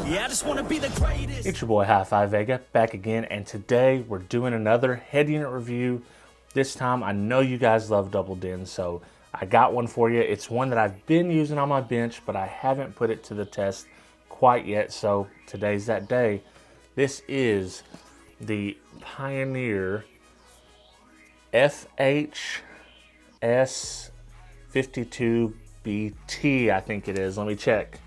Yeah, I just want to be the greatest. It's your boy HifiVega back again, and today we're doing another head unit review. This time I know you guys love double DIN, so I got one for you. It's one that I've been using on my bench, but I haven't put it to the test quite yet, so today's that day. This is the Pioneer FH-S52BT, I think it is. Let me check.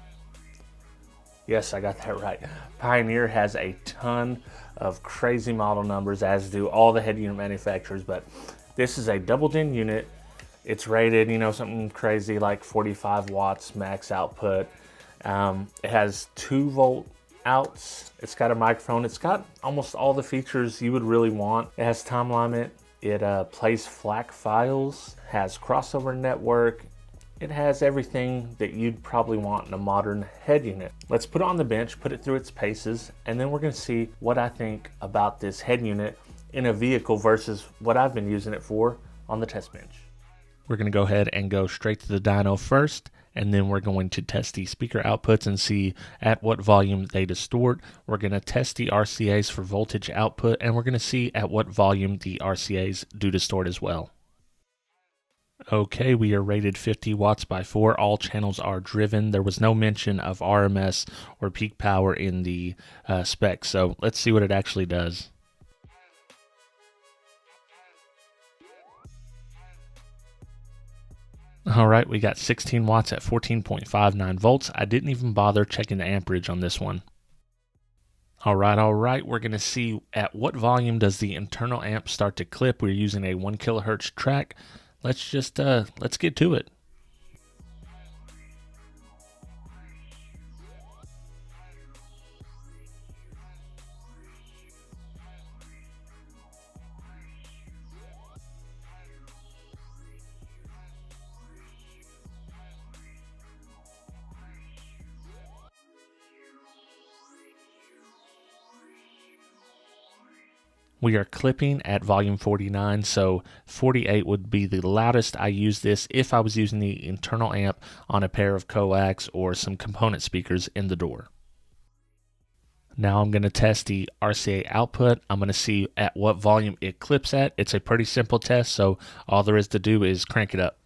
Yes, I got that right. Pioneer has a ton of crazy model numbers, as do all the head unit manufacturers, but this is a double DIN unit. It's rated, you know, something crazy like 45 watts max output. It has 2-volt outs. It's got a microphone. It's got almost all the features you would really want. It has time limit. It plays FLAC files, has crossover network. It has everything that you'd probably want in a modern head unit. Let's put it on the bench, put it through its paces, and then we're gonna see what I think about this head unit in a vehicle versus what I've been using it for on the test bench. We're gonna go ahead and go straight to the dyno first, and then we're going to test the speaker outputs and see at what volume they distort. We're gonna test the RCAs for voltage output, and we're gonna see at what volume the RCAs do distort as well. Okay, we are rated 50 watts by 4. All channels are driven. There was no mention of RMS or peak power in the specs, so let's see what it actually does. All right, we got 16 watts at 14.59 volts. I didn't even bother checking the amperage on this one. All right, we're going to see at what volume does the internal amp start to clip. We're using a 1 kilohertz track. Let's get to it. We are clipping at volume 49, so 48 would be the loudest I use this if I was using the internal amp on a pair of coax or some component speakers in the door. Now I'm going to test the RCA output. I'm going to see at what volume it clips at. It's a pretty simple test, so all there is to do is crank it up.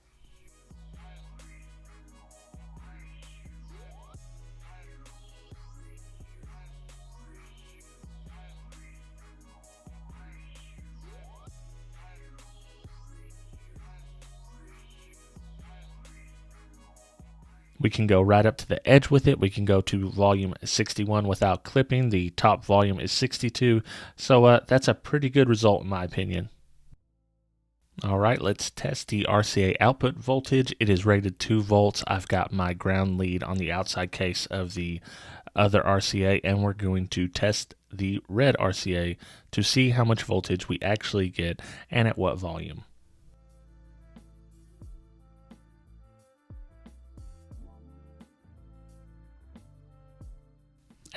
We can go right up to the edge with it. We can go to volume 61 without clipping. The top volume is 62, so that's a pretty good result in my opinion. All right, let's test the RCA output voltage. It is rated 2 volts. I've got my ground lead on the outside case of the other RCA, and we're going to test the red RCA to see how much voltage we actually get and at what volume.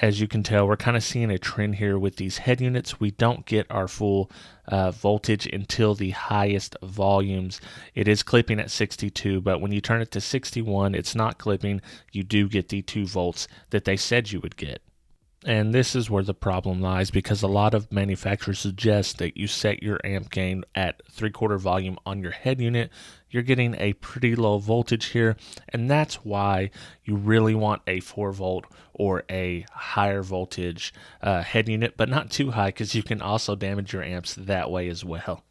As you can tell, we're kind of seeing a trend here with these head units. We don't get our full voltage until the highest volumes. It is clipping at 62, but when you turn it to 61, it's not clipping. You do get the 2 volts that they said you would get. And this is where the problem lies, because a lot of manufacturers suggest that you set your amp gain at 3/4 volume on your head unit. You're getting a pretty low voltage here, and that's why you really want a 4 volt or a higher voltage head unit, but not too high, because you can also damage your amps that way as well.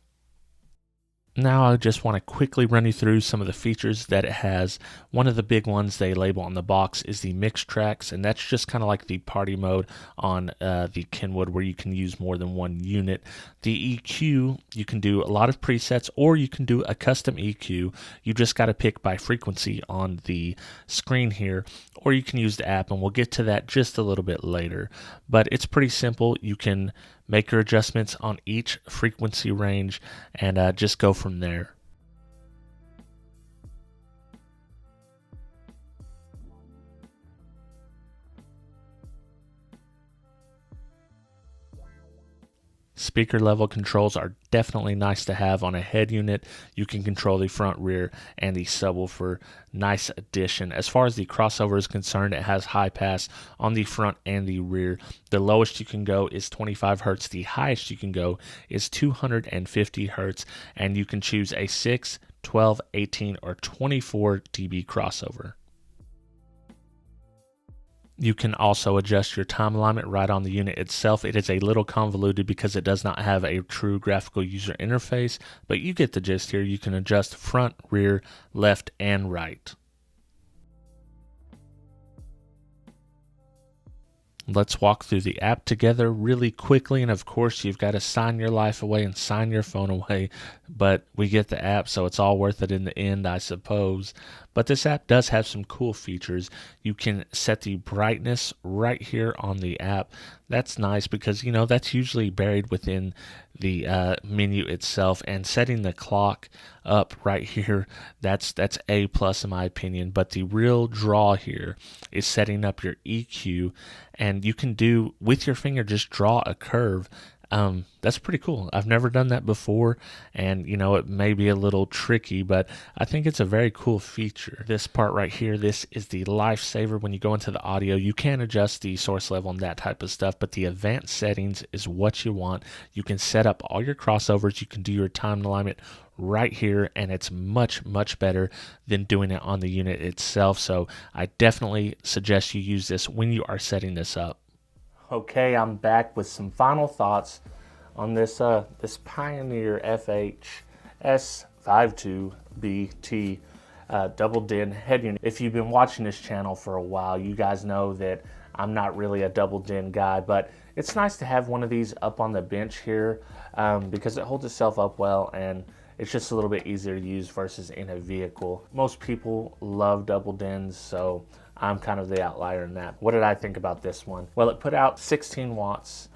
Now I just want to quickly run you through some of the features that it has. One of the big ones they label on the box is the mix tracks, and that's just kind of like the party mode on the Kenwood, where you can use more than one unit. The EQ, you can do a lot of presets, or you can do a custom EQ. You just got to pick by frequency on the screen here, or you can use the app, and we'll get to that just a little bit later. But it's pretty simple. You can make your adjustments on each frequency range and just go from there. Speaker level controls are definitely nice to have on a head unit. You can control the front, rear, and the subwoofer. Nice addition. As far as the crossover is concerned, it has high pass on the front and the rear. The lowest you can go is 25 Hertz. The highest you can go is 250 Hertz, and you can choose a 6, 12, 18, or 24 dB crossover. You can also adjust your time alignment right on the unit itself. It is a little convoluted because it does not have a true graphical user interface, but you get the gist here. You can adjust front, rear, left, and right. Let's walk through the app together really quickly, and of course you've got to sign your life away and sign your phone away, but we get the app, so it's all worth it in the end, I suppose. But this app does have some cool features. You can set the brightness right here on the app. That's nice because, you know, that's usually buried within the menu itself, and setting the clock up right here, that's A plus in my opinion. But the real draw here is setting up your EQ, and you can do with your finger, just draw a curve. That's pretty cool. I've never done that before, and you know, it may be a little tricky, but I think it's a very cool feature. This part right here, this is the lifesaver. When you go into the audio, you can adjust the source level and that type of stuff, but the advanced settings is what you want. You can set up all your crossovers. You can do your time alignment right here, and it's much better than doing it on the unit itself. So I definitely suggest you use this when you are setting this up. Okay, I'm back with some final thoughts on this this Pioneer FH-S52BT double DIN head unit. If you've been watching this channel for a while, you guys know that I'm not really a double DIN guy, but it's nice to have one of these up on the bench here because it holds itself up well, and it's just a little bit easier to use versus in a vehicle. Most people love double DINs, so I'm kind of the outlier in that. What did I think about this one? Well, it put out 16 watts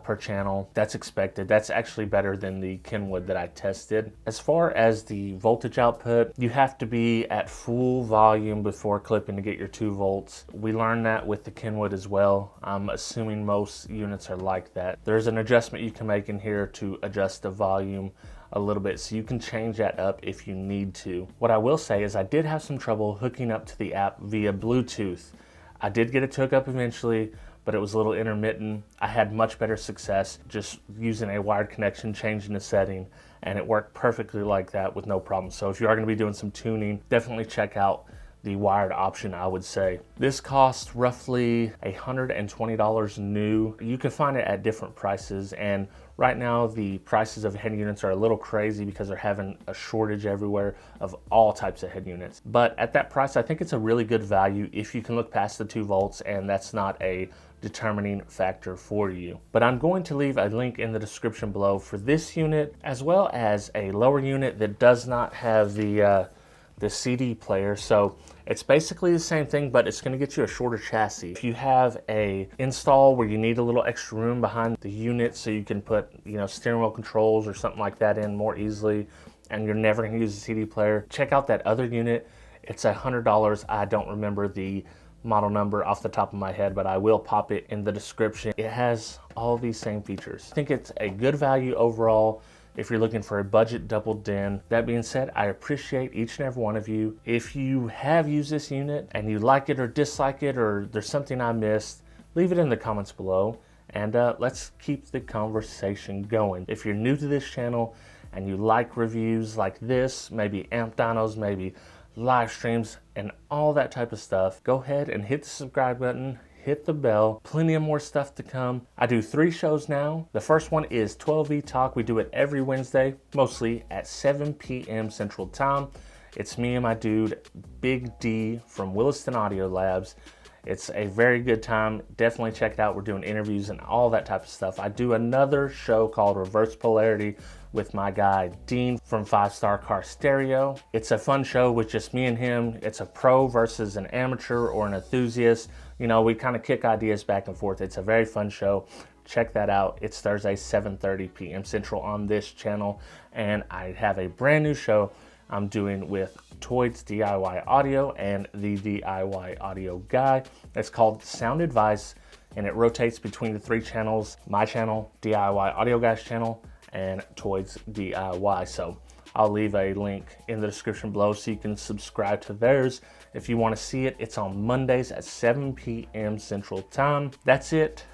per channel. That's expected. That's actually better than the Kenwood that I tested. As far as the voltage output, you have to be at full volume before clipping to get your 2 volts. We learned that with the Kenwood as well. I'm assuming most units are like that. There's an adjustment you can make in here to adjust the volume a little bit, so you can change that up if you need to. What I will say is I did have some trouble hooking up to the app via Bluetooth. I did get it to hook up eventually, but it was a little intermittent. I had much better success just using a wired connection, changing the setting, and it worked perfectly like that with no problem. So if you are going to be doing some tuning, definitely check out the wired option, I would say. This costs roughly $120 new. You can find it at different prices, and right now the prices of head units are a little crazy because they're having a shortage everywhere of all types of head units. But at that price, I think it's a really good value if you can look past the 2 volts and that's not a determining factor for you. But I'm going to leave a link in the description below for this unit, as well as a lower unit that does not have the CD player. So it's basically the same thing, but it's going to get you a shorter chassis. If you have a install where you need a little extra room behind the unit so you can put, you know, steering wheel controls or something like that in more easily, and you're never going to use a CD player, check out that other unit. It's $100. I don't remember the model number off the top of my head, but I will pop it in the description. It has all these same features. I think it's a good value overall if you're looking for a budget double DIN. That being said, I appreciate each and every one of you. If you have used this unit and you like it or dislike it, or there's something I missed, leave it in the comments below, and let's keep the conversation going. If you're new to this channel and you like reviews like this, maybe amp dynos, maybe live streams and all that type of stuff, go ahead and hit the subscribe button, hit the bell. Plenty of more stuff to come. I do 3 shows now. The first one is 12V Talk. We do it every Wednesday, mostly at 7 p.m. Central Time. It's me and my dude, Big D from Williston Audio Labs. It's a very good time. Definitely check it out. We're doing interviews and all that type of stuff. I do another show called Reverse Polarity with my guy Dean from 5 Star Car Stereo. It's a fun show with just me and him. It's a pro versus an amateur or an enthusiast. You know, we kind of kick ideas back and forth. It's a very fun show. Check that out. It's Thursday, 7:30 p.m. Central on this channel. And I have a brand new show I'm doing with Toyd's DIY Audio and the DIY Audio Guy. It's called Sound Advice. and it rotates between the 3 channels, my channel, DIY Audio Guys channel, and Toys DIY. So I'll leave a link in the description below so you can subscribe to theirs if you want to see it. It's on Mondays at 7 p.m. Central Time. That's it.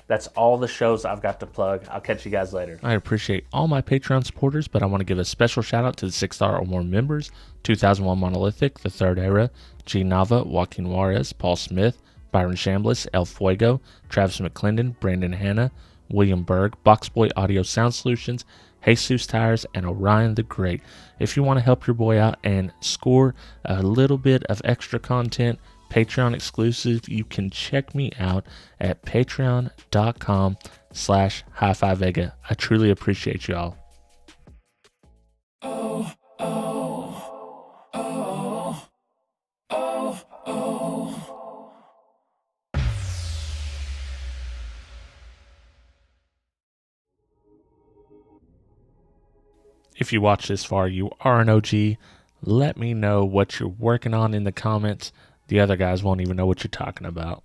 That's all the shows I've got to plug. I'll catch you guys later. I appreciate all my Patreon supporters, but I want to give a special shout out to the 6-star or more members: 2001 Monolithic, The Third Era, G Nava, Joaquin Juarez, Paul Smith, Byron Chambliss, El Fuego, Travis McClendon, Brandon Hanna, William Berg, Boxboy Audio Sound Solutions, Jesus Tires, and Orion the Great. If you want to help your boy out and score a little bit of extra content, Patreon exclusive, you can check me out at patreon.com/HifiVega. I truly appreciate y'all. If you watch this far, you are an OG. Let me know what you're working on in the comments. The other guys won't even know what you're talking about.